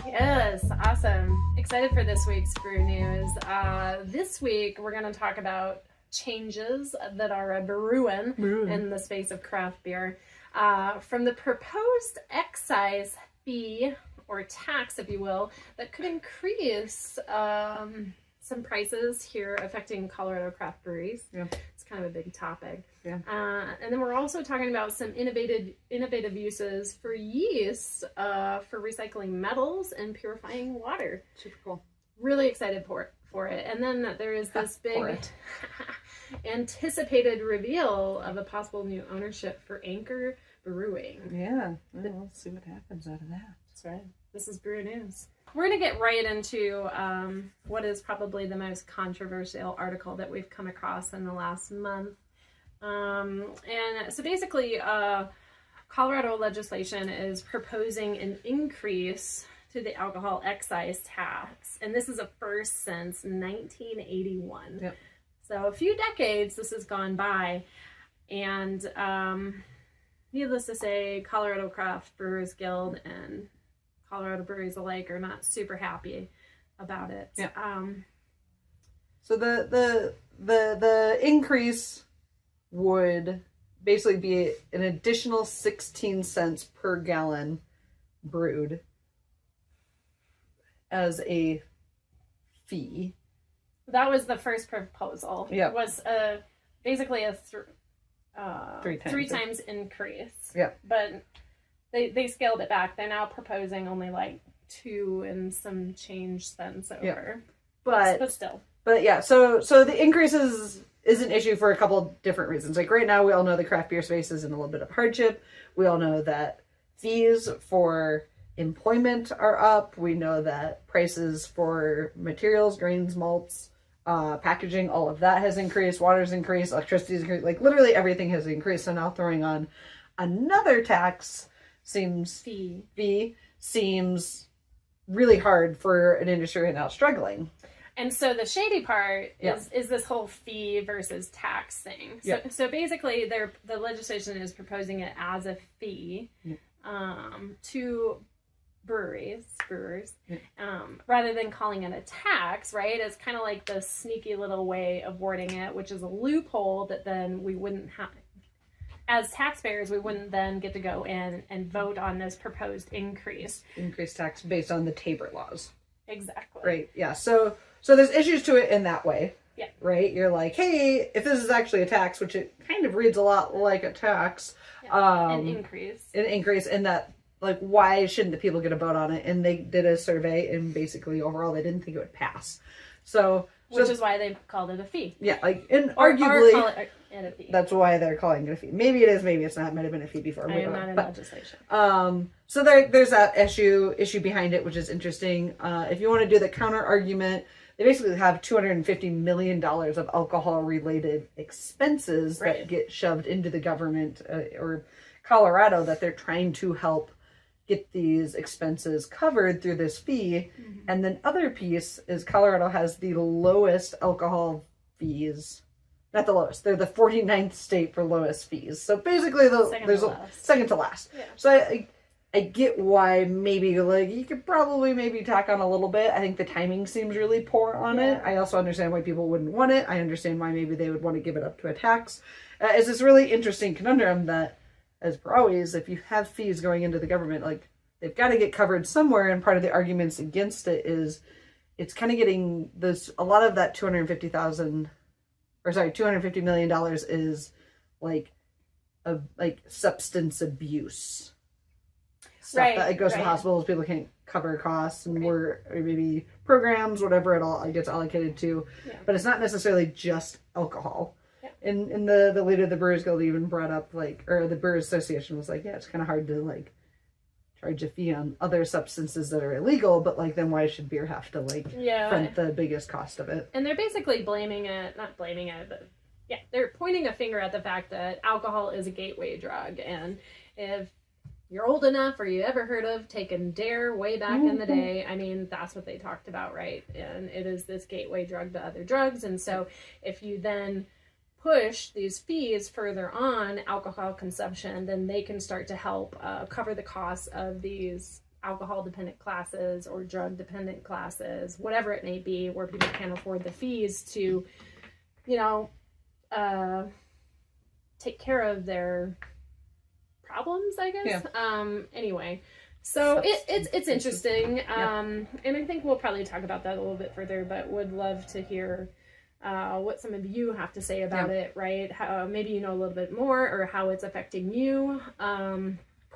Yes, awesome. Excited for this week's brew news. This week we're going to talk about changes that are brewing in the space of craft beer. From the proposed excise fee, or tax, if you will, that could increase some prices here affecting Colorado craft breweries. Yeah. It's kind of a big topic. Yeah. And then we're also talking about some innovative uses for yeast for recycling metals and purifying water. Super cool. Really excited for it. And then there is this big anticipated reveal of a possible new ownership for Anchor Brewing. Yeah, we'll see what happens out of that. That's right. This is Brew News. We're going to get right into what is probably the most controversial article that we've come across in the last month. And so basically, Colorado legislation is proposing an increase to the alcohol excise tax. And this is a first since 1981. Yep. So a few decades this has gone by. And needless to say, Colorado Craft Brewers Guild and Colorado breweries alike are not super happy about it. Yeah. So the increase would basically be an additional 16 cents per gallon brewed as a fee. That was the first proposal. Yeah. It was basically a three times increase. Yeah. But they scaled it back. They're now proposing only like 2 and some change cents over. Yeah. But still. But yeah, so the increase is an issue for a couple different reasons. Like right now, we all know the craft beer space is in a little bit of hardship. We all know that fees for employment are up. We know that prices for materials, grains, malts, packaging, all of that has increased. Water's increased, electricity's increased. Like literally everything has increased. So now throwing on another tax seems really hard for an industry right now struggling. And so the shady part is this whole fee versus tax thing. So basically the legislation is proposing it as a fee to brewers, rather than calling it a tax, right? It's kind of like the sneaky little way of wording it, which is a loophole that then we wouldn't have, as taxpayers, we wouldn't then get to go in and vote on this proposed increased tax based on the Tabor laws. Exactly. Right. Yeah. So there's issues to it in that way. Yeah. Right. You're like, hey, if this is actually a tax, which it kind of reads a lot like a tax, an increase in that, like, why shouldn't the people get a vote on it? And they did a survey, and basically overall they didn't think it would pass. Which is why they called it a fee. Yeah, like, and arguably, call it a fee. That's why they're calling it a fee. Maybe it is, maybe it's not. It might have been a fee before. I am not in legislation. So there's that issue behind it, which is interesting. If you want to do the counter argument, they basically have $250 million of alcohol-related expenses that get shoved into the government or Colorado that they're trying to help get these expenses covered through this fee. Mm-hmm. And then other piece is Colorado has the lowest alcohol fees. Not the lowest. They're the 49th state for lowest fees. So basically second to last. Yeah. So I get why maybe like you could probably maybe tack on a little bit. I think the timing seems really poor on it. I also understand why people wouldn't want it. I understand why maybe they would want to give it up to a tax. It's this really interesting conundrum that, as per always, if you have fees going into the government, like they've got to get covered somewhere. And part of the arguments against it is it's kind of getting a lot of that $250 million is like substance abuse stuff that goes to the hospitals. People can't cover costs and or maybe programs, whatever it all gets allocated to, but it's not necessarily just alcohol. And the leader of the Brewers Guild even brought up or the Brewers Association was like, it's kind of hard to charge a fee on other substances that are illegal, but then why should beer have to front the biggest cost of it? And they're basically not blaming it, but they're pointing a finger at the fact that alcohol is a gateway drug. And if you're old enough or you ever heard of taking Dare way back in the day, I mean, that's what they talked about, right? And it is this gateway drug to other drugs. And so if you then push these fees further on alcohol consumption, then they can start to help cover the costs of these alcohol-dependent classes or drug-dependent classes, whatever it may be, where people can't afford the fees to, you know, take care of their problems, I guess. Yeah. Anyway, so it's interesting. And I think we'll probably talk about that a little bit further, but would love to hear what some of you have to say about it, right? How, maybe you know a little bit more, or how it's affecting you.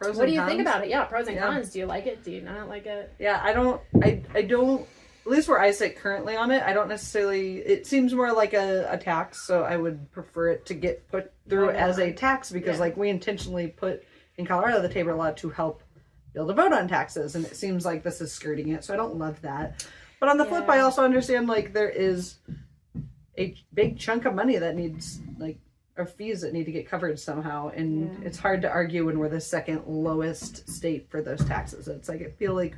What do you think about it? Yeah, pros and cons. Do you like it? Do you not like it? Yeah, I don't, at least where I sit currently on it, I don't necessarily, it seems more like a tax, so I would prefer it to get put through as a tax, because like we intentionally put in Colorado the table law to help build a vote on taxes, and it seems like this is skirting it, so I don't love that. But on the flip, I also understand like there is a big chunk of money that needs like, or fees that need to get covered somehow, and it's hard to argue when we're the second lowest state for those taxes. It's like, I feel like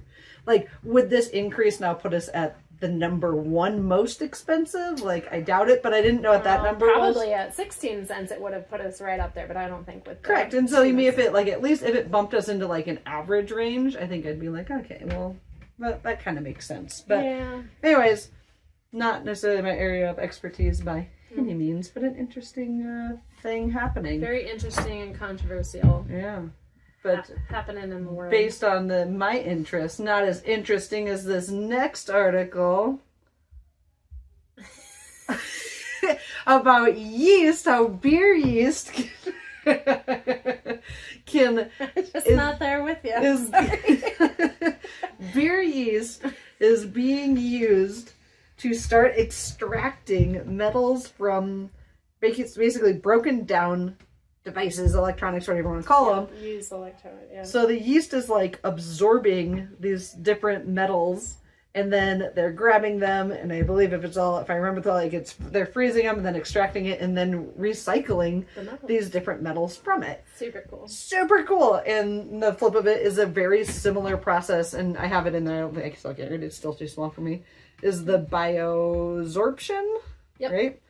would this increase now put us at the number one most expensive? Like, I doubt it, but I didn't know what that number was. Probably at 16 cents it would have put us right up there, but I don't think with correct. And so you mean if it like, at least if it bumped us into like an average range, I think I'd be like, okay, well, that kind of makes sense. But anyways, not necessarily my area of expertise by any means, but an interesting thing happening. Very interesting and controversial. Yeah. But happening in the world. Based on my interest, not as interesting as this next article about yeast, how beer yeast can not there with you. Beer yeast is being used to start extracting metals from basically broken down devices, electronics, whatever you want to call them. Used electronic, So the yeast is like absorbing these different metals, and then they're grabbing them, and I believe if I remember like they're freezing them and then extracting it and then recycling these different metals from it. Super cool. Super cool. And the flip of it is a very similar process, and I have it in there. I don't think I can still get it. It's still too small for me. Is the biosorption, right?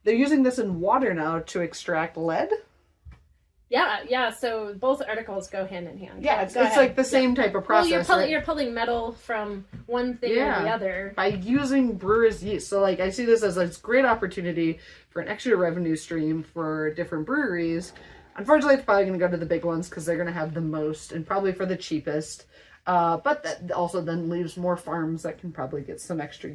They're using this in water now to extract lead. Yeah. So both articles go hand in hand. Yeah, it's like the same type of process. Well, you're pulling metal from one thing or the other by using brewer's yeast. So like I see this as a great opportunity for an extra revenue stream for different breweries. Unfortunately, it's probably going to go to the big ones because they're going to have the most and probably for the cheapest. But that also then leaves more farms that can probably get some extra,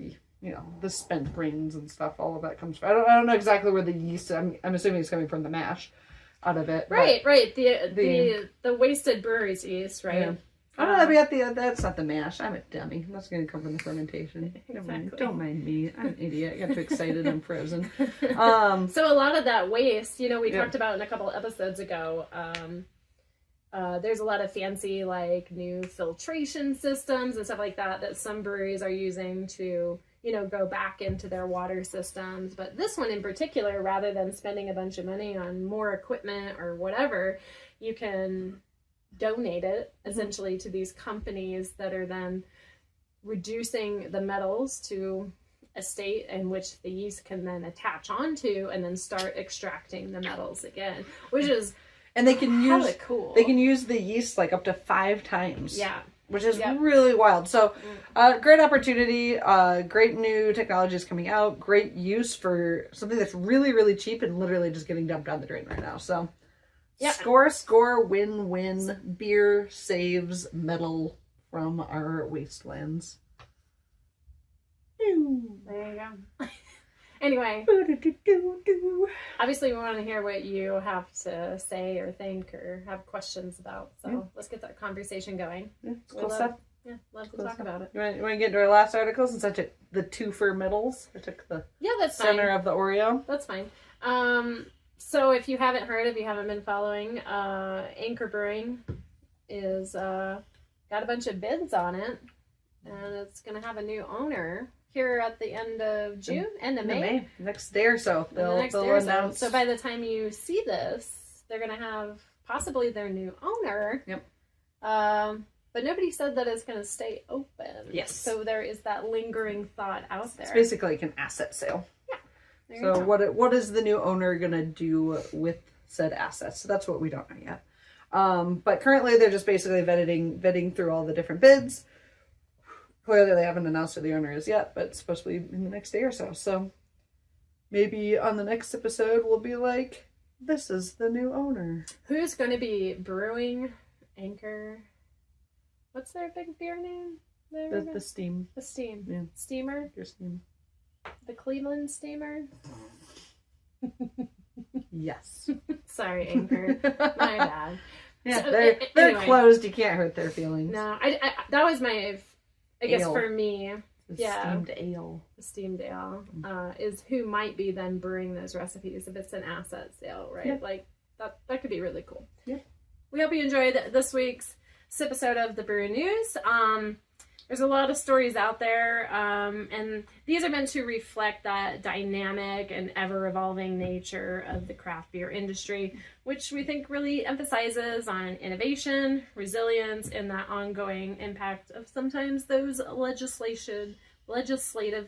the spent grains and stuff. All of that comes from. I don't know exactly where the yeast. I'm assuming it's coming from the mash out of it. Right. The wasted brewery's yeast, right? Yeah. That's not the mash. I'm a dummy. That's going to come from the fermentation. Exactly. Don't mind me. I'm an idiot. I got too excited. I'm frozen. So a lot of that waste, we talked about in a couple episodes ago. There's a lot of fancy like new filtration systems and stuff like that some breweries are using to go back into their water systems. But this one in particular, rather than spending a bunch of money on more equipment or whatever, you can donate it essentially to these companies that are then reducing the metals to a state in which the yeast can then attach onto and then start extracting the metals again, which is and they can use cool. They can use the yeast like up to 5 times. Yeah. Which is really wild. So, great opportunity. Great new technologies coming out. Great use for something that's really, really cheap and literally just getting dumped down the drain right now. So, score, win. Beer saves metal from our wastelands. There you go. Anyway, obviously we want to hear what you have to say or think or have questions about. So let's get that conversation going. Yeah, cool stuff. Yeah, love to talk about it. You want to get into our last article since I took the 2 for metals? I took the center of the Oreo. That's fine. So if you haven't heard, if you haven't been following, Anchor Brewing is got a bunch of bids on it, and it's going to have a new owner here at the end of June, end of May. Next day or so, they'll announce. So by the time you see this, they're going to have possibly their new owner. Yep. But nobody said that it's going to stay open. Yes. So there is that lingering thought out there. It's basically like an asset sale. Yeah. So what is the new owner going to do with said assets? So that's what we don't know yet. But currently they're just basically vetting through all the different bids. Clearly they haven't announced who the owner is yet, but it's supposed to be in the next day or so. So maybe on the next episode we'll be like, this is the new owner. Who's going to be Brewing, Anchor? What's their big beer name? The Steam. The Steam. Yeah. Steamer? Your Steam. The Cleveland Steamer? Yes. Sorry, Anchor. My bad. Yeah, So, they're anyway. closed. You can't hurt their feelings. No, I that was my, I guess Ale. for me, The steamed ale. the steamed ale is who might be then brewing those recipes if it's an asset sale, right? Yeah. Like that could be really cool. Yeah. We hope you enjoyed this week's sipisode of the Brew News. There's a lot of stories out there, and these are meant to reflect that dynamic and ever-evolving nature of the craft beer industry, which we think really emphasizes on innovation, resilience, and that ongoing impact of sometimes those legislative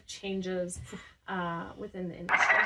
changes within the industry.